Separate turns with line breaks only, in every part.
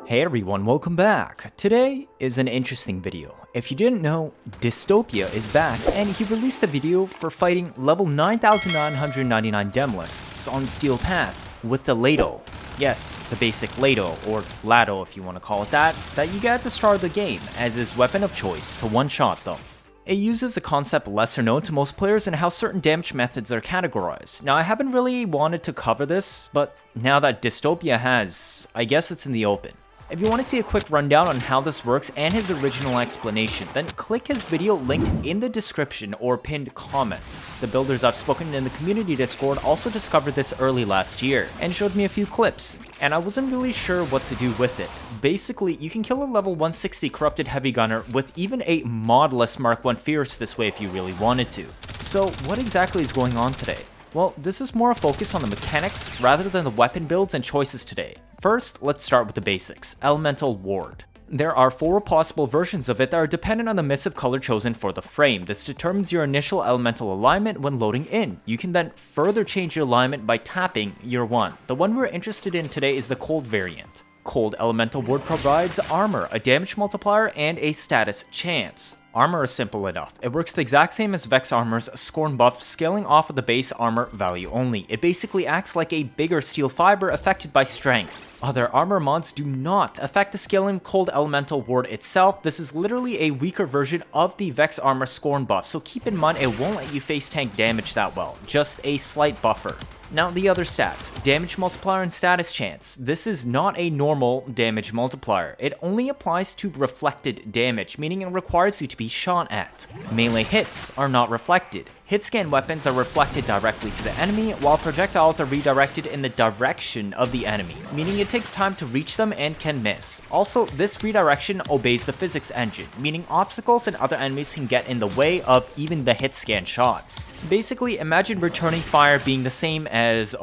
Hey everyone, welcome back. Today is an interesting video. If you didn't know, Dystopia is back and he released a video for fighting level 9,999 DEMOLYSTs on Steel Path with the LOADOUT. Yes, the basic LOADOUT, or LADO if you want to call it that you get at the start of the game as his weapon of choice to one-shot them. It uses a concept lesser known to most players and how certain damage methods are categorized. Now I haven't really wanted to cover this, but now that Dystopia has, I guess it's in the open. If you want to see a quick rundown on how this works and his original explanation, then click his video linked in the description or pinned comment. The builders I've spoken in the community Discord also discovered this early last year and showed me a few clips, and I wasn't really sure what to do with it. Basically, you can kill a level 160 corrupted heavy gunner with even a modless Mark 1 Fierce this way if you really wanted to. So what exactly is going on today? Well, this is more a focus on the mechanics rather than the weapon builds and choices today. First, let's start with the basics, Elemental Ward. There are 4 possible versions of it that are dependent on the missive color chosen for the frame. This determines your initial elemental alignment when loading in. You can then further change your alignment by tapping your one. The one we're interested in today is the Cold variant. Cold Elemental Ward provides armor, a damage multiplier, and a status chance. Armor is simple enough. It works the exact same as Vex Armor's Scorn buff, scaling off of the base armor value only. It basically acts like a bigger steel fiber affected by strength. Other armor mods do not affect the scaling of Cold Elemental Ward itself. This is literally a weaker version of the Vex Armor Scorn buff, so keep in mind it won't let you face tank damage that well, just a slight buffer. Now the other stats, damage multiplier and status chance. This is not a normal damage multiplier. It only applies to reflected damage, meaning it requires you to be shot at. Melee hits are not reflected. Hit scan weapons are reflected directly to the enemy, while projectiles are redirected in the direction of the enemy, meaning it takes time to reach them and can miss. Also, this redirection obeys the physics engine, meaning obstacles and other enemies can get in the way of even the hit scan shots. Basically, imagine returning fire being the same as,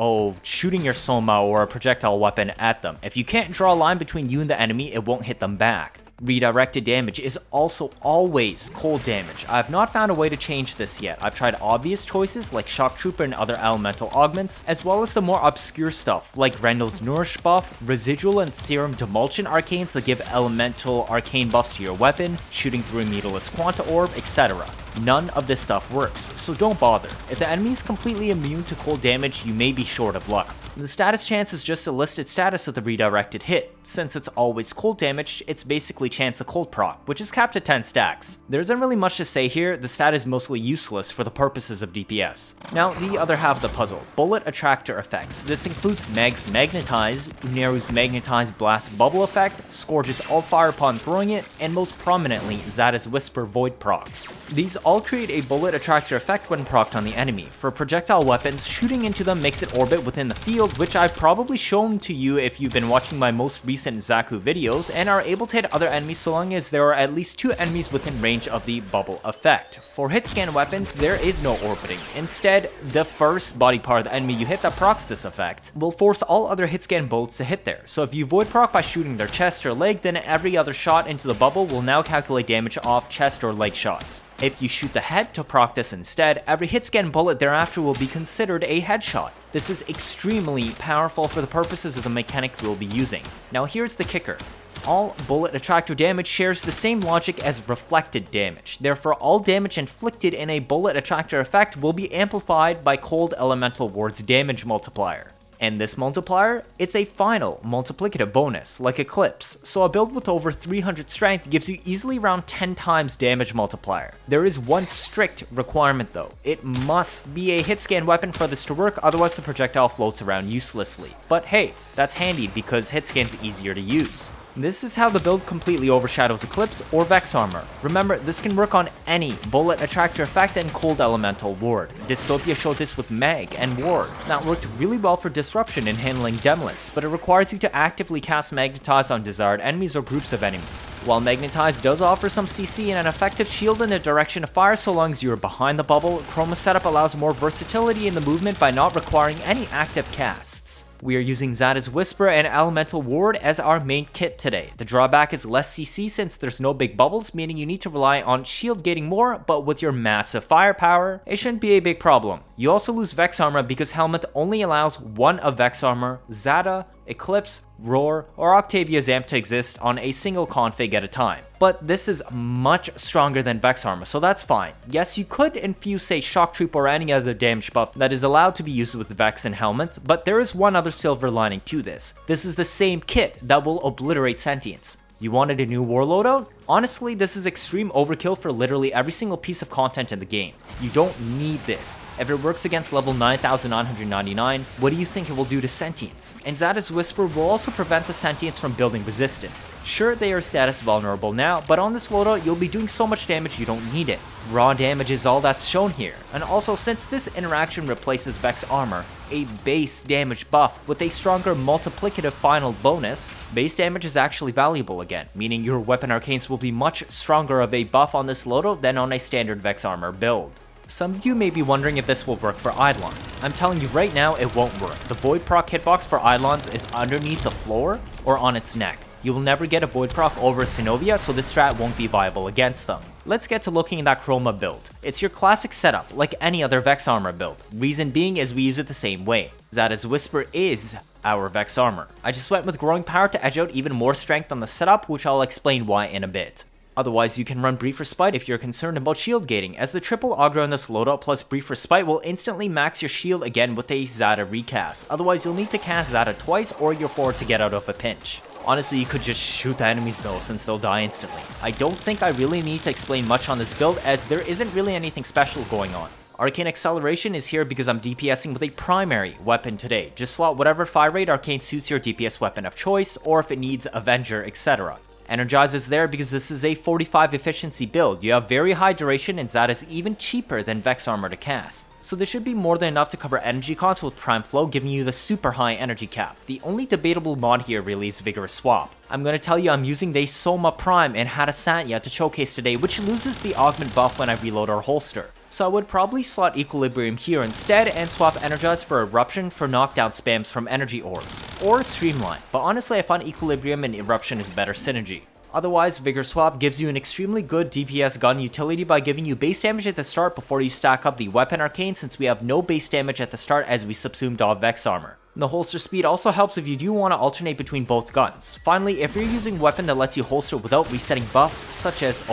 shooting your Soma or a projectile weapon at them. If you can't draw a line between you and the enemy, it won't hit them back. Redirected damage is also always cold damage. I have not found a way to change this yet. I've tried obvious choices like Shock Trooper and other elemental augments, as well as the more obscure stuff like Rendell's Nourish buff, Residual and Serum Demulsion arcanes that give elemental arcane buffs to your weapon, shooting through a meterless Quanta Orb, etc. None of this stuff works, so don't bother. If the enemy is completely immune to cold damage, you may be short of luck. The status chance is just a listed status of the redirected hit. Since it's always cold damage, it's basically chance of cold proc, which is capped at 10 stacks. There isn't really much to say here, the stat is mostly useless for the purposes of DPS. Now, the other half of the puzzle, Bullet Attractor effects. This includes Mag's Magnetize, Uneru's Magnetize Blast Bubble effect, Scourge's Alt Fire upon throwing it, and most prominently, Xata's Whisper Void procs. These all create a Bullet Attractor effect when procced on the enemy. For projectile weapons, shooting into them makes it orbit within the field, which I've probably shown to you if you've been watching my most recent XAKU videos, and are able to hit other enemies so long as there are at least 2 enemies within range of the bubble effect. For hit scan weapons, there is no orbiting. Instead, the first body part of the enemy you hit that procs this effect will force all other hit scan bullets to hit there. So if you void proc by shooting their chest or leg, then every other shot into the bubble will now calculate damage off chest or leg shots. If you shoot the head to proc this instead, every hit scan bullet thereafter will be considered a headshot. This is extremely powerful for the purposes of the mechanic we'll be using. Now here's the kicker. All bullet attractor damage shares the same logic as reflected damage. Therefore, all damage inflicted in a bullet attractor effect will be amplified by Cold Elemental Ward's damage multiplier. And this multiplier, it's a final multiplicative bonus, like Eclipse, so a build with over 300 strength gives you easily around 10 times damage multiplier. There is one strict requirement though, it must be a hit scan weapon for this to work, otherwise the projectile floats around uselessly. But hey, that's handy because hit scan's easier to use. This is how the build completely overshadows Eclipse or Vex Armor. Remember, this can work on any Bullet Attractor effect and Cold Elemental Ward. Dystopia showed this with Mag and Ward. That worked really well for Disruption in handling DEMOLYST, but it requires you to actively cast Magnetize on desired enemies or groups of enemies. While Magnetize does offer some CC and an effective shield in the direction of fire so long as you are behind the bubble, Chroma setup allows more versatility in the movement by not requiring any active casts. We are using Xata's Whisper and Elemental Ward as our main kit today. The drawback is less CC since there's no big bubbles, meaning you need to rely on shield gating more, but with your massive firepower, it shouldn't be a big problem. You also lose Vex Armor because Helmet only allows one of Vex Armor, Xata, Eclipse, Roar, or Octavia Zamp to exist on a single config at a time. But this is much stronger than Vex Armor, so that's fine. Yes, you could infuse, say, Shock Troop or any other damage buff that is allowed to be used with Vex and Helmet, but there is one other silver lining to this. This is the same kit that will obliterate Sentients. You wanted a new war loadout? Honestly, this is extreme overkill for literally every single piece of content in the game. You don't need this. If it works against level 9,999, what do you think it will do to Sentients? And Xata's Whisper will also prevent the Sentients from building resistance. Sure, they are status vulnerable now, but on this loadout, you'll be doing so much damage you don't need it. Raw damage is all that's shown here. And also, since this interaction replaces Vex Armor, a base damage buff with a stronger multiplicative final bonus, base damage is actually valuable again, meaning your weapon arcanes will be much stronger of a buff on this loadout than on a standard Vex Armor build. Some of you may be wondering if this will work for Eidolons. I'm telling you right now, it won't work. The Void proc hitbox for Eidolons is underneath the floor or on its neck. You will never get a Void proc over Synovia, so this strat won't be viable against them. Let's get to looking at that Chroma build. It's your classic setup, like any other Vex Armor build. Reason being is we use it the same way. Xata's Whisper is our Vex Armor. I just went with Growing Power to edge out even more strength on the setup, which I'll explain why in a bit. Otherwise, you can run Brief Respite if you're concerned about shield gating, as the triple aggro in this loadout plus Brief Respite will instantly max your shield again with a Xata recast. Otherwise, you'll need to cast Xata twice or your forward to get out of a pinch. Honestly, you could just shoot the enemies though, since they'll die instantly. I don't think I really need to explain much on this build, as there isn't really anything special going on. Arcane Acceleration is here because I'm DPSing with a primary weapon today. Just slot whatever fire rate arcane suits your DPS weapon of choice, or if it needs Avenger, etc. Energize is there because this is a 45 efficiency build. You have very high duration and Xata is even cheaper than Vex Armor to cast. So this should be more than enough to cover energy costs with Prime Flow, giving you the super high energy cap. The only debatable mod here really is Vigorous Swap. I'm going to tell you I'm using the Soma Prime and Anti-Sentient to showcase today, which loses the augment buff when I reload our holster. So I would probably slot Equilibrium here instead and swap Energize for Eruption for knockdown spams from energy orbs, or Streamline, but honestly I find Equilibrium and Eruption is better synergy. Otherwise, Vigor Swap gives you an extremely good DPS gun utility by giving you base damage at the start before you stack up the weapon arcane, since we have no base damage at the start as we subsumed off Vex Armor. The holster speed also helps if you do want to alternate between both guns. Finally, if you're using a weapon that lets you holster without resetting buff, such as,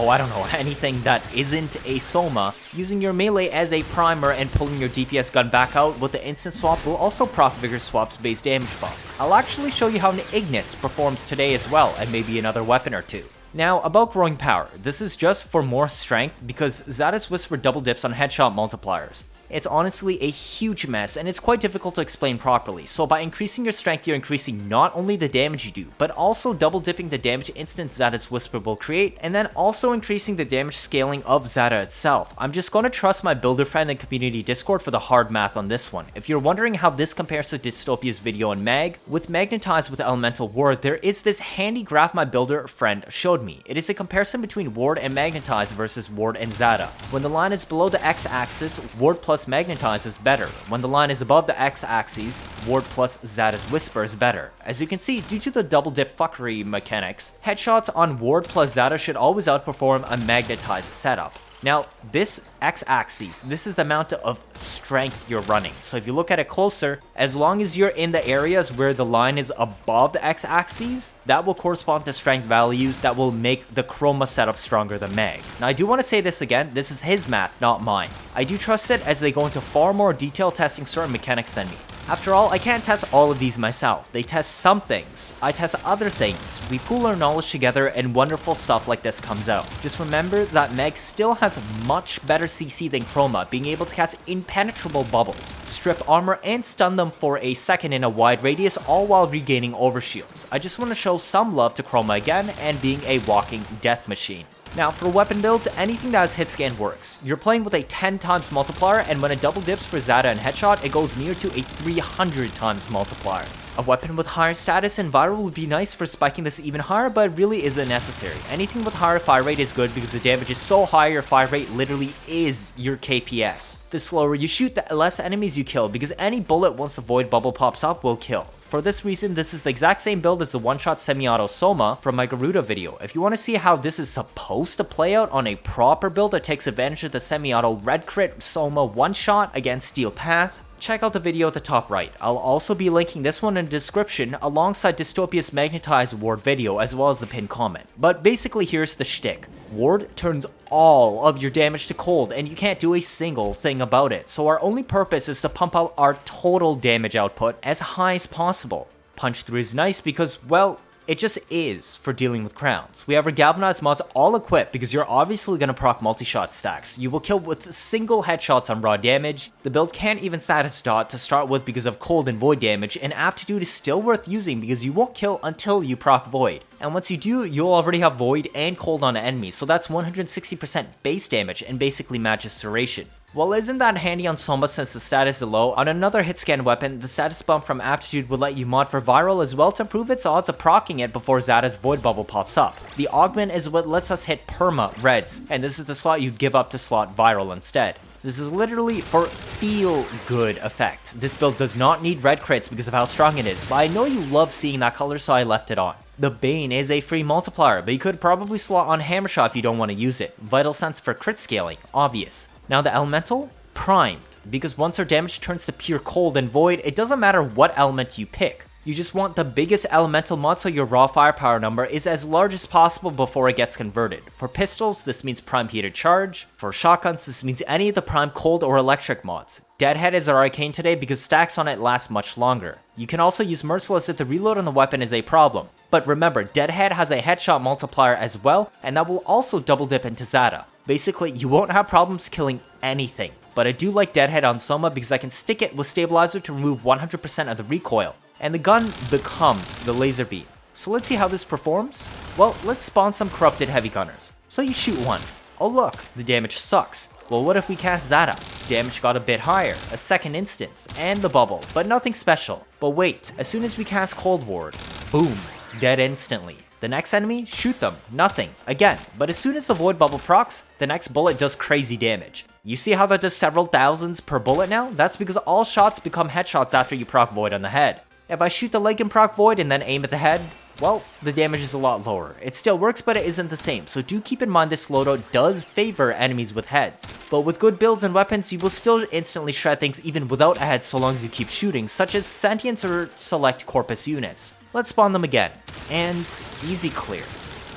anything that isn't a Soma, using your melee as a primer and pulling your DPS gun back out with the instant swap will also proc Vigor Swap's base damage buff. I'll actually show you how an Ignis performs today as well, and maybe another weapon or two. Now, about Growing Power, this is just for more strength because Xata's Whisper double dips on headshot multipliers. It's honestly a huge mess and it's quite difficult to explain properly, so by increasing your strength you're increasing not only the damage you do, but also double dipping the damage instance Xata's Whisper will create, and then also increasing the damage scaling of Xata itself. I'm just gonna trust my builder friend and community Discord for the hard math on this one. If you're wondering how this compares to Dystopia's video on Mag, with Magnetize with Elemental Ward, there is this handy graph my builder friend showed me. It is a comparison between Ward and Magnetize versus Ward and Xata. When the line is below the x-axis, Ward plus Magnetize is better. When the line is above the x-axis, Ward plus Xata's Whisper is better. As you can see, due to the double dip fuckery mechanics, headshots on Ward plus Xata should always outperform a Magnetize setup. Now, this x-axis, this is the amount of strength you're running. So if you look at it closer, as long as you're in the areas where the line is above the x-axis, that will correspond to strength values that will make the Chroma setup stronger than Mag. Now, I do want to say this again, this is his math, not mine. I do trust it as they go into far more detail testing certain mechanics than me. After all, I can't test all of these myself. They test some things, I test other things. We pool our knowledge together and wonderful stuff like this comes out. Just remember that Meg still has much better CC than Chroma, being able to cast impenetrable bubbles, strip armor, and stun them for a second in a wide radius, all while regaining overshields. I just want to show some love to Chroma again and being a walking death machine. Now, for weapon builds, anything that has hit scan works. You're playing with a 10 times multiplier, and when it double dips for Xata and headshot, it goes near to a 300 times multiplier. A weapon with higher status and viral would be nice for spiking this even higher, but it really isn't necessary. Anything with higher fire rate is good because the damage is so high your fire rate literally is your KPS. The slower you shoot, the less enemies you kill, because any bullet once the void bubble pops up will kill. For this reason, this is the exact same build as the one-shot semi-auto Soma from my Garuda video. If you want to see how this is supposed to play out on a proper build that takes advantage of the semi-auto red crit Soma one-shot against Steel Path, check out the video at the top right. I'll also be linking this one in the description alongside Dystopia's Magnetize+Ward video as well as the pinned comment. But basically here's the shtick. Ward turns all of your damage to cold and you can't do a single thing about it. So our only purpose is to pump out our total damage output as high as possible. Punch through is nice because, well, it just is for dealing with crowns. We have our galvanized mods all equipped because you're obviously going to proc multi-shot stacks. You will kill with single headshots on raw damage. The build can't even status dot to start with because of cold and void damage, and aptitude is still worth using because you won't kill until you proc void. And once you do, you'll already have void and cold on enemies, so that's 160% base damage and basically matches duration. Well, isn't that handy on Soma since the status is low? On another hit scan weapon, the status bump from aptitude would let you mod for viral as well to improve its odds of proccing it before Xata's void bubble pops up. The augment is what lets us hit perma reds, and this is the slot you'd give up to slot viral instead. This is literally for feel good effect. This build does not need red crits because of how strong it is, but I know you love seeing that color so I left it on. The Bane is a free multiplier, but you could probably slot on Hammershot if you don't want to use it. Vital Sense for crit scaling, obvious. Now the elemental, primed, because once our damage turns to pure cold and void, it doesn't matter what element you pick. You just want the biggest elemental mod so your raw firepower number is as large as possible before it gets converted. For pistols, this means prime heated charge. For shotguns, this means any of the prime cold or electric mods. Deadhead is our arcane today because stacks on it last much longer. You can also use Merciless if the reload on the weapon is a problem. But remember, Deadhead has a headshot multiplier as well, and that will also double dip into Xata. Basically, you won't have problems killing anything. But I do like Deadhead on Soma because I can stick it with Stabilizer to remove 100% of the recoil, and the gun becomes the laser beam. So let's see how this performs. Well, let's spawn some corrupted heavy gunners. So you shoot one. Oh look, the damage sucks. Well, what if we cast Xata? Damage got a bit higher, a second instance, and the bubble, but nothing special. But wait, as soon as we cast Cold Ward, boom, dead instantly. The next enemy, shoot them, nothing, again, but as soon as the void bubble procs, the next bullet does crazy damage. You see how that does several thousands per bullet now? That's because all shots become headshots after you proc void on the head. If I shoot the leg and proc void and then aim at the head, well, the damage is a lot lower. It still works, but it isn't the same, so do keep in mind this loadout does favor enemies with heads. But with good builds and weapons, you will still instantly shred things even without a head so long as you keep shooting, such as Sentients or select Corpus units. Let's spawn them again. And easy clear.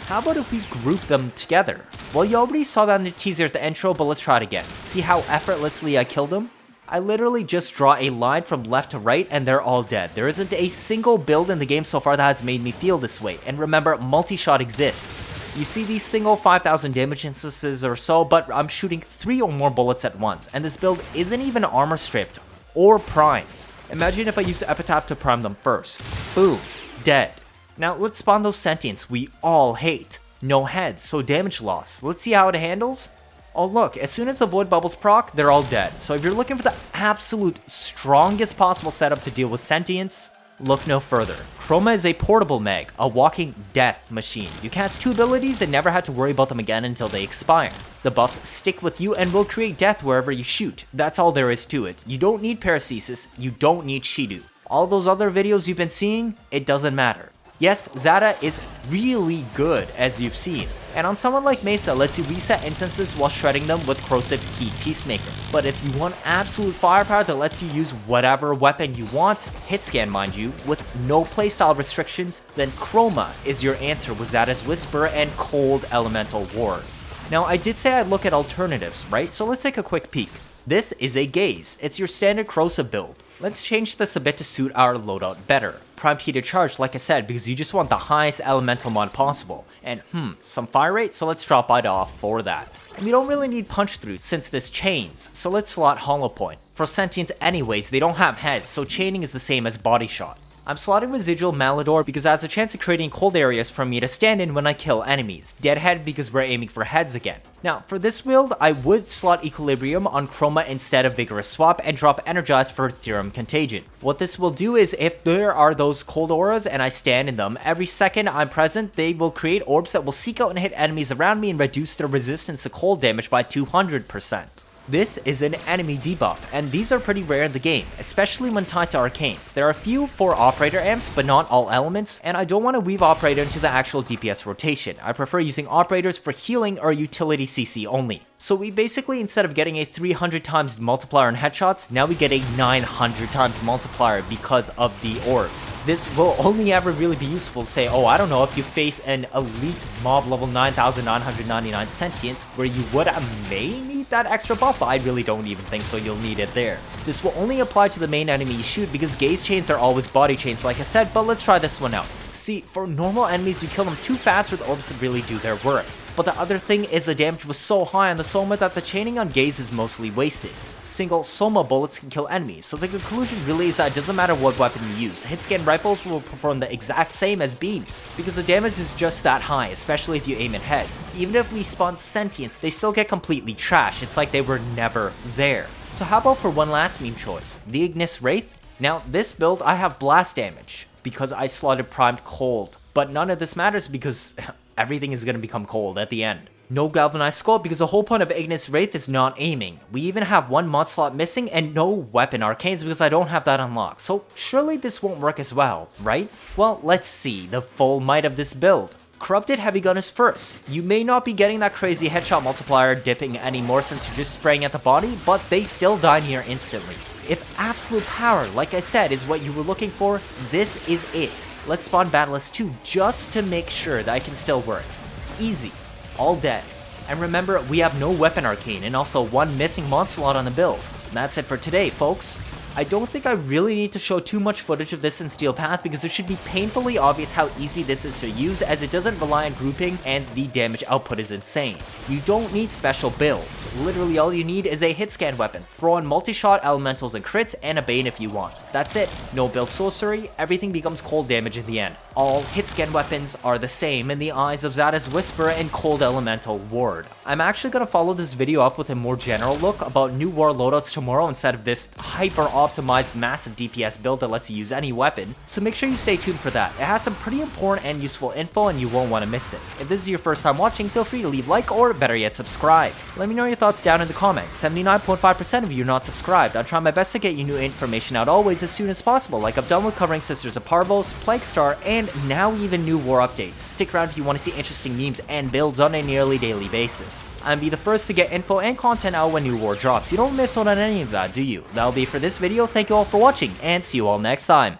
How about if we group them together? Well, you already saw that in the teaser at the intro, but let's try it again. See how effortlessly I killed them? I literally just draw a line from left to right and they're all dead. There isn't a single build in the game so far that has made me feel this way. And remember, multi-shot exists. You see these single 5,000 damage instances or so, but I'm shooting 3 or more bullets at once. And this build isn't even armor stripped or primed. Imagine if I use Epitaph to prime them first. Boom, dead. Now let's spawn those Sentients we all hate. No heads, so damage loss. Let's see how it handles. Oh look, as soon as the void bubbles proc, they're all dead. So if you're looking for the absolute strongest possible setup to deal with Sentients, look no further. Chroma is a portable mag, a walking death machine. You cast 2 abilities and never had to worry about them again until they expire. The buffs stick with you and will create death wherever you shoot. That's all there is to it. You don't need Paracesis, you don't need Shidu. All those other videos you've been seeing, it doesn't matter. Yes, Xata is really good, as you've seen, and on someone like Mesa lets you reset instances while shredding them with Corrosive Heat Peacemaker. But if you want absolute firepower that lets you use whatever weapon you want, hit scan mind you, with no playstyle restrictions, then Chroma is your answer with Xata's Whisper and Cold Elemental Ward. Now I did say I'd look at alternatives, right? So let's take a quick peek. This is a Gaze. It's your standard corrosive build. Let's change this a bit to suit our loadout better. Prime heated charge, like I said, because you just want the highest elemental mod possible. And some fire rate, so let's drop Ida off for that. And we don't really need punch through since this chains, so let's slot hollow point. For Sentients anyways, they don't have heads, so chaining is the same as body shot. I'm slotting Residual Malodor because it has a chance of creating cold areas for me to stand in when I kill enemies. Deadhead because we're aiming for heads again. Now, for this build, I would slot Equilibrium on Chroma instead of Vigorous Swap and drop Energize for Theorem Contagion. What this will do is, if there are those cold auras and I stand in them, every second I'm present, they will create orbs that will seek out and hit enemies around me and reduce their resistance to cold damage by 200%. This is an enemy debuff, and these are pretty rare in the game, especially when tied to arcanes. There are a few for operator amps, but not all elements, and I don't want to weave operator into the actual DPS rotation. I prefer using operators for healing or utility CC only. So we basically, instead of getting a 300 times multiplier in headshots, now we get a 900 times multiplier because of the orbs. This will only ever really be useful to say, oh, I don't know, if you face an elite mob level 9999 Sentient, where you would may need that extra buff, but I really don't even think so, you'll need it there. This will only apply to the main enemy you shoot because gaze chains are always body chains like I said, but let's try this one out. See, for normal enemies you kill them too fast for the orbs to really do their work. But the other thing is the damage was so high on the Soma that the chaining on gaze is mostly wasted. Single Soma bullets can kill enemies, so the conclusion really is that it doesn't matter what weapon you use, hitscan rifles will perform the exact same as beams, because the damage is just that high, especially if you aim at heads. Even if we spawn Sentients, they still get completely trashed, it's like they were never there. So how about for one last meme choice, the Ignis Wraith? Now this build I have blast damage, because I slotted primed cold, but none of this matters because everything is going to become cold at the end. No galvanized skull because the whole point of Ignis Wraith is not aiming. We even have one mod slot missing and no weapon arcanes because I don't have that unlocked. So surely this won't work as well, right? Well, let's see the full might of this build. Corrupted Heavy Gun is first. You may not be getting that crazy headshot multiplier dipping anymore since you're just spraying at the body, but they still die near instantly. If absolute power, like I said, is what you were looking for, this is it. Let's spawn Battlist 2 just to make sure that I can still work. Easy. All dead. And remember, we have no weapon arcane and also one missing mod slot on the build. And that's it for today, folks. I don't think I really need to show too much footage of this in Steel Path because it should be painfully obvious how easy this is to use as it doesn't rely on grouping and the damage output is insane. You don't need special builds. Literally all you need is a hit scan weapon. Throw on multi-shot, elementals and crits, and a bane if you want. That's it. No build sorcery, everything becomes cold damage in the end. All hit scan weapons are the same in the eyes of Xata's Whisper and Cold Elemental Ward. I'm actually going to follow this video up with a more general look about new war loadouts tomorrow instead of this hyper optimized massive DPS build that lets you use any weapon, so make sure you stay tuned for that. It has some pretty important and useful info and you won't want to miss it. If this is your first time watching, feel free to leave a like or better yet subscribe. Let me know your thoughts down in the comments. 79.5% of you are not subscribed. I'll try my best to get you new information out always as soon as possible, like I've done with covering Sisters of Parvos, Plague Star, and now even new war updates. Stick around if you want to see interesting memes and builds on a nearly daily basis. I'll be the first to get info and content out when new war drops. You don't miss out on any of that, do you? That'll be for this video. Thank you all for watching, and see you all next time.